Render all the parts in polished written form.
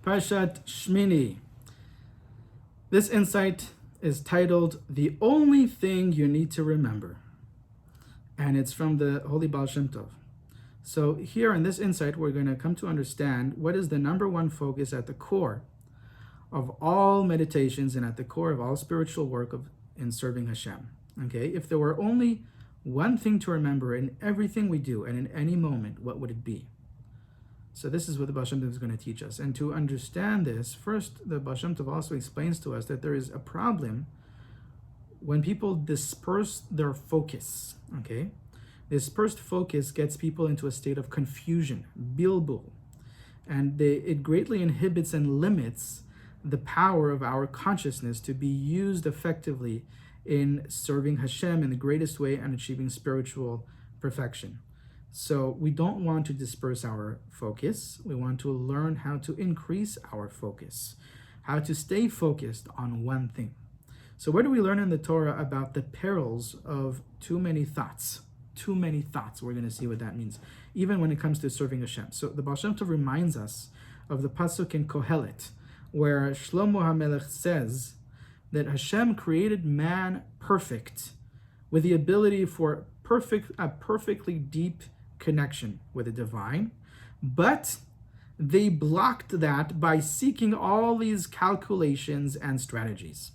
Parashat Shmini. This insight is titled, The Only Thing You Need to Remember. And it's from the Holy Baal Shem Tov. So here in this insight, we're going to come to understand what is the number one focus at the core of all meditations and at the core of all spiritual work in serving Hashem. Okay, if there were only one thing to remember in everything we do and in any moment, what would it be? So this is what the Baal Shem Tov is going to teach us. And to understand this, first, the Baal Shem Tov also explains to us that there is a problem when people disperse their focus. Okay, dispersed focus gets people into a state of confusion, bilbul, and it greatly inhibits and limits the power of our consciousness to be used effectively in serving Hashem in the greatest way and achieving spiritual perfection. So we don't want to disperse our focus. We want to learn how to increase our focus, how to stay focused on one thing. So what do we learn in the Torah about the perils of too many thoughts? Too many thoughts. We're going to see what that means, even when it comes to serving Hashem. So the Baal Shem Tov reminds us of the Pasuk in Kohelet, where Shlomo Hamelech says that Hashem created man perfect, with the ability for a perfectly deep connection with the divine, but they blocked that by seeking all these calculations and strategies.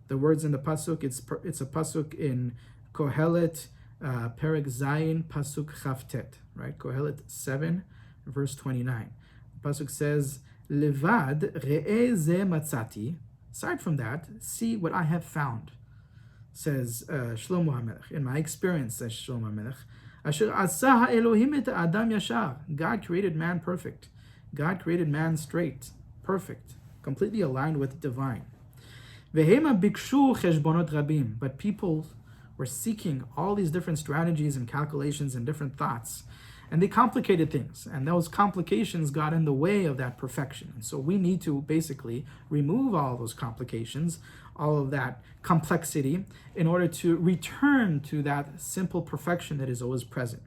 The words in the Pasuk, it's a Pasuk in Kohelet, Perek Zayin, Pasuk Chavtet, right? Kohelet 7, verse 29. The Pasuk says, Levad re'eh ze matzati. Aside from that, see what I have found, says Shlomo Hamelech. In my experience, says Shlomo Hamelech, Asher asa ha'elohim et adam yashar. God created man perfect. God created man straight, perfect, completely aligned with the divine. Vehema bikshu cheshbonot rabim. But people were seeking all these different strategies and calculations and different thoughts, and they complicated things, and those complications got in the way of that perfection. And so we need to basically remove all those complications, all of that complexity, in order to return to that simple perfection that is always present.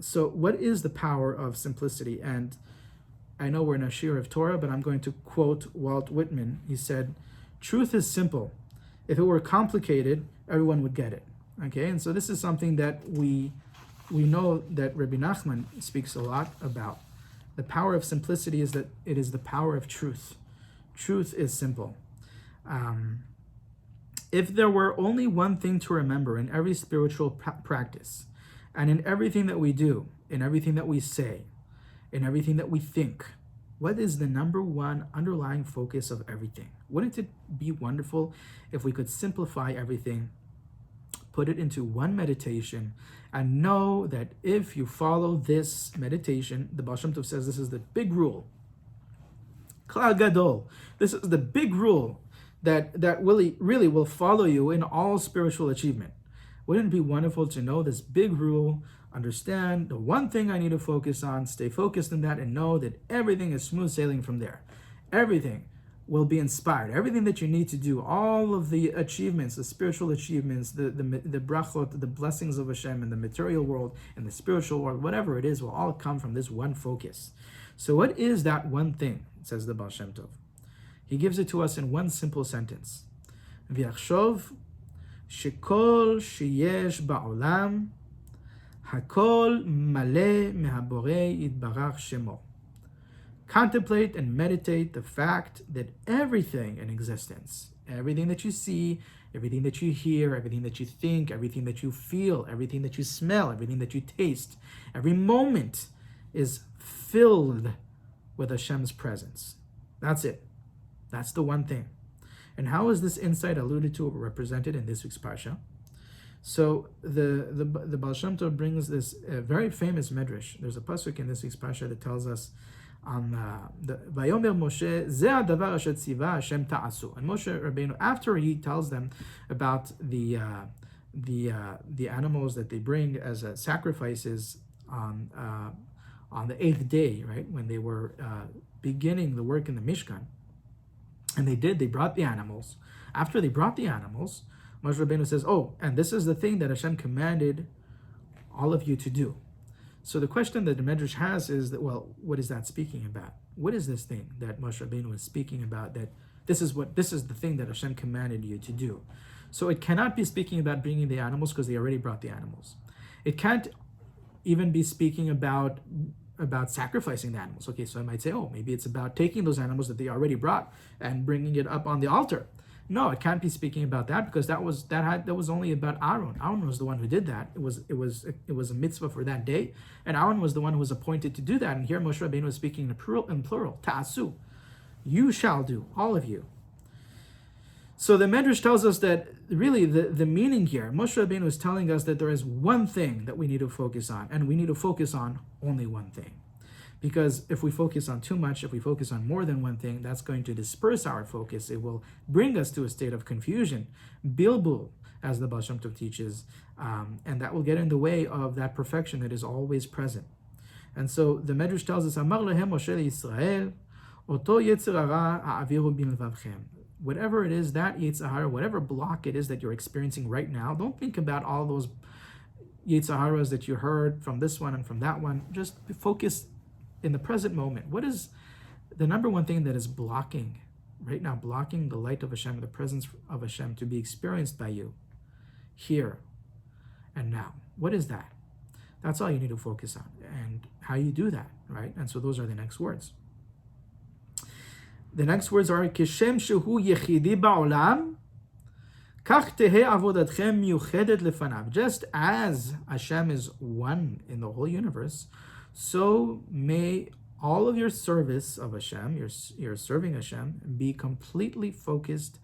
So what is the power of simplicity? And I know we're in a shiur of Torah, but I'm going to quote Walt Whitman. He said, truth is simple. If it were complicated, everyone would get it. Okay, and so this is something that we know that Rabbi Nachman speaks a lot about. The power of simplicity is that it is the power of truth. Truth is simple. If there were only one thing to remember in every spiritual practice, and in everything that we do, in everything that we say, in everything that we think, what is the number one underlying focus of everything? Wouldn't it be wonderful if we could simplify everything, put it into one meditation, and know that if you follow this meditation, the Baal Shem Tov says this is the big rule. Klal Gadol. This is the big rule that really will follow you in all spiritual achievement. Wouldn't it be wonderful to know this big rule, understand the one thing I need to focus on, stay focused on that, and know that everything is smooth sailing from there. Everything will be inspired. Everything that you need to do, all of the achievements, the spiritual achievements, the brachot, the blessings of Hashem in the material world and the spiritual world, whatever it is, will all come from this one focus. So what is that one thing, says the Baal Shem Tov? He gives it to us in one simple sentence. V'yachshov shekol sheyesh ba'olam hakol maleh mehaborei yitbarach shemo. Contemplate and meditate the fact that everything in existence, everything that you see, everything that you hear, everything that you think, everything that you feel, everything that you smell, everything that you taste, every moment is filled with Hashem's presence. That's it. That's the one thing. And how is this insight alluded to or represented in this week's Parsha? So the Baal Shem Tov brings this very famous medrash. There's a pasuk in this week's Parsha that tells us on Vayomer Moshe ze hadavar asher tziva Hashem ta'asu. And Moshe Rabbeinu, after he tells them about the animals that they bring as sacrifices on the 8th day, right, when they were beginning the work in the Mishkan, and they brought the animals. After they brought the animals, Moshe Rabbeinu says, oh, and this is the thing that Hashem commanded all of you to do. So the question that the Medrash has is that, well, what is that speaking about? What is this thing that Moshe Rabbeinu is speaking about, that this is the thing that Hashem commanded you to do? So it cannot be speaking about bringing the animals, because they already brought the animals. It can't even be speaking about sacrificing the animals. Okay, so I might say, oh, maybe it's about taking those animals that they already brought and bringing it up on the altar. No, it can't be speaking about that, because that was only about Aaron. Aaron was the one who did that. It was a mitzvah for that day, and Aaron was the one who was appointed to do that. And here Moshe Rabbeinu is speaking in plural, ta'asu, you shall do, all of you. So the Medrash tells us that really the meaning here, Moshe Rabbeinu is telling us that there is one thing that we need to focus on, and we need to focus on only one thing. Because if we focus on too much, if we focus on more than one thing, that's going to disperse our focus. It will bring us to a state of confusion, bilbul, as the Baal Shem Tov teaches, and that will get in the way of that perfection that is always present. And so the Medrash tells us, Amar lehem Moshe Yisrael, oto yetzer hara ha'aviru b'levavchem. Whatever it is, that Yetzer Hara, whatever block it is that you're experiencing right now, don't think about all those Yetzer Haras that you heard from this one and from that one. Just focus in the present moment. What is the number one thing that is blocking the light of Hashem, the presence of Hashem to be experienced by you here and now? What is that? That's all you need to focus on, and how you do that, right? And so those are the next words. The next words are Kishem shehu yechidi ba'olam, kach tehei avodatchem miyuchedet lefanav. Just as Hashem is one in the whole universe, so may all of your service of Hashem, your serving Hashem, be completely focused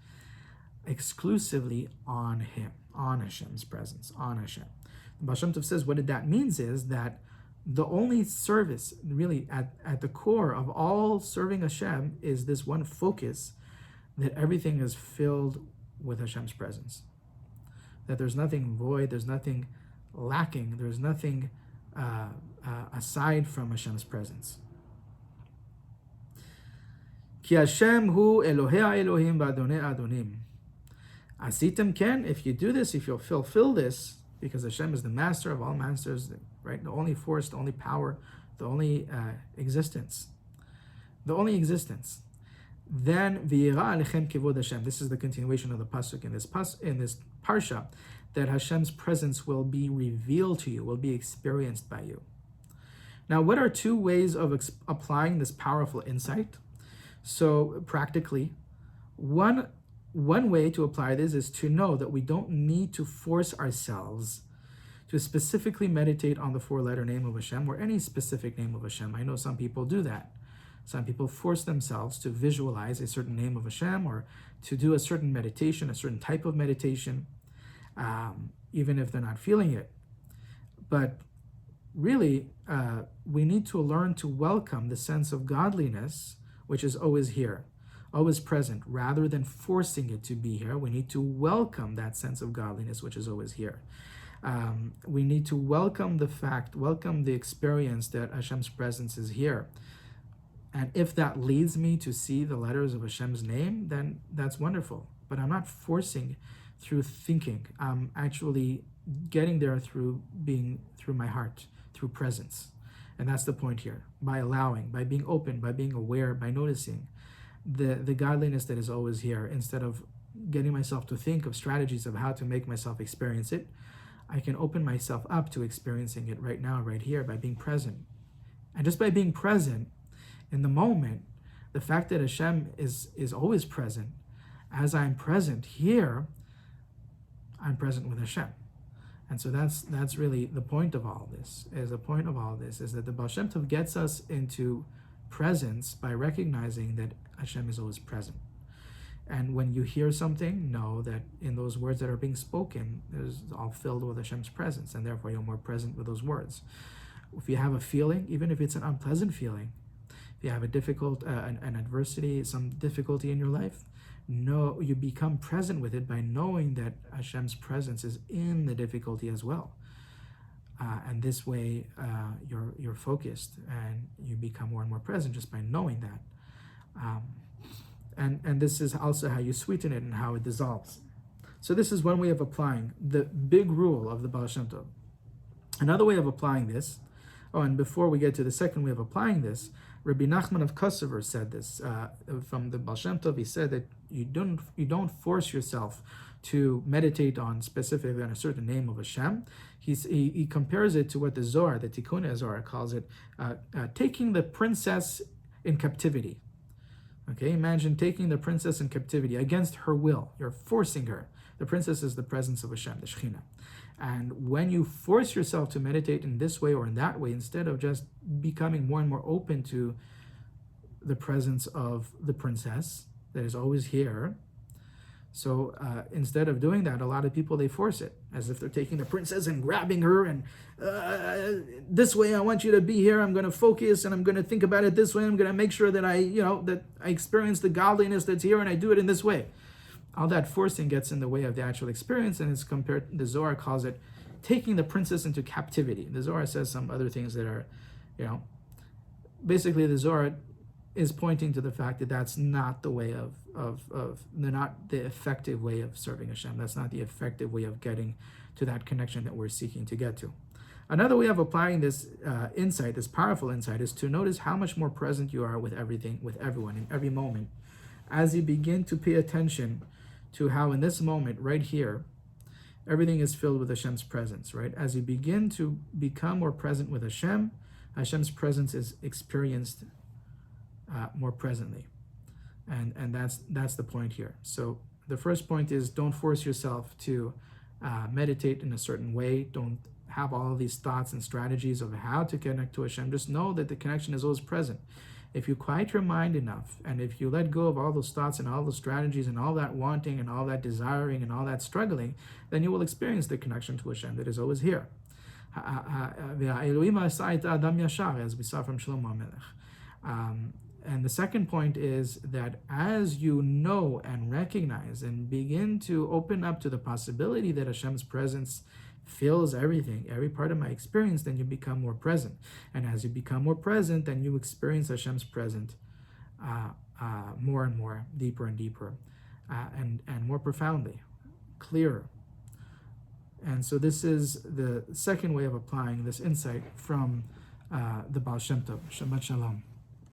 exclusively on Him, on Hashem's presence, on Hashem. The Baal Shem Tov says what that means is that the only service, really, at the core of all serving Hashem is this one focus, that everything is filled with Hashem's presence. That there's nothing void, there's nothing lacking, there's nothing aside from Hashem's presence. Ki Hashem hu Elohei Elohim v'Adonei Adonim. Asitem ken, if you do this, if you'll fulfill this, because Hashem is the master of all masters, right? The only force, the only power, the only existence. Then v'yira alechem kivod Hashem. This is the continuation of the Pasuk in this parsha, that Hashem's presence will be revealed to you, will be experienced by you. Now, what are two ways of applying this powerful insight? So practically, one way to apply this is to know that we don't need to force ourselves to specifically meditate on the four-letter name of Hashem or any specific name of Hashem. I know some people do that. Some people force themselves to visualize a certain name of Hashem or to do a certain meditation, a certain type of meditation, even if they're not feeling it. But really, we need to learn to welcome the sense of godliness, which is always here, always present, rather than forcing it to be here. We need to welcome that sense of godliness, which is always here. We need to welcome the experience that Hashem's presence is here. And if that leads me to see the letters of Hashem's name, then that's wonderful. But I'm not forcing through thinking. I'm actually getting there through my heart, through presence. And that's the point here. By allowing, by being open, by being aware, by noticing the godliness that is always here, instead of getting myself to think of strategies of how to make myself experience it, I can open myself up to experiencing it right now, right here, by being present. And just by being present in the moment, the fact that Hashem is always present, as I'm present here, I'm present with Hashem. And so that's really the point of all this, is that the Baal Shem Tov gets us into presence by recognizing that Hashem is always present. And when you hear something, know that in those words that are being spoken, it's all filled with Hashem's presence, and therefore you're more present with those words. If you have a feeling, even if it's an unpleasant feeling, if you have a difficult, an adversity, some difficulty in your life, you become present with it by knowing that Hashem's presence is in the difficulty as well. And this way, you're focused, and you become more and more present just by knowing that. And this is also how you sweeten it and how it dissolves. So this is one way of applying the big rule of the Baal Shem Tov. Another way of applying this, Oh, and before we get to the second way of applying this, Rabbi Nachman of Kosovo said this from the Baal Shem Tov. He said that you don't force yourself to meditate on specifically on a certain name of Hashem. He compares it to what the Zohar, the Tikkun Zohar, calls it, taking the princess in captivity. Okay, imagine taking the princess in captivity against her will. You're forcing her. The princess is the presence of Hashem, the Shekhinah. And when you force yourself to meditate in this way or in that way, instead of just becoming more and more open to the presence of the princess that is always here, so instead of doing that, a lot of people, they force it, as if they're taking the princess and grabbing her and this way, I want you to be here, I'm going to focus and I'm going to think about it this way, I'm going to make sure that I experience the godliness that's here and I do it in this way. All that forcing gets in the way of the actual experience, and it's compared, the Zohar calls it taking the princess into captivity. The Zohar says some other things that are, basically the Zohar is pointing to the fact that that's not the way not the effective way of serving Hashem. That's not the effective way of getting to that connection that we're seeking to get to. Another way of applying this insight, this powerful insight, is to notice how much more present you are with everything, with everyone, in every moment, as you begin to pay attention to how in this moment, right here, everything is filled with Hashem's presence, right? As you begin to become more present with Hashem, Hashem's presence is experienced more presently. And that's the point here. So the first point is, don't force yourself to meditate in a certain way. Don't have all of these thoughts and strategies of how to connect to Hashem. Just know that the connection is always present. If you quiet your mind enough, and if you let go of all those thoughts and all those strategies and all that wanting and all that desiring and all that struggling, then you will experience the connection to Hashem that is always here. As we saw from Shlomo Hamelech. And the second point is that as you know and recognize and begin to open up to the possibility that Hashem's presence fills everything, every part of my experience, then you become more present. And as you become more present, then you experience Hashem's presence more and more, deeper and deeper, and more profoundly, clearer. And so this is the second way of applying this insight from the Baal Shem Tov. Shabbat Shalom.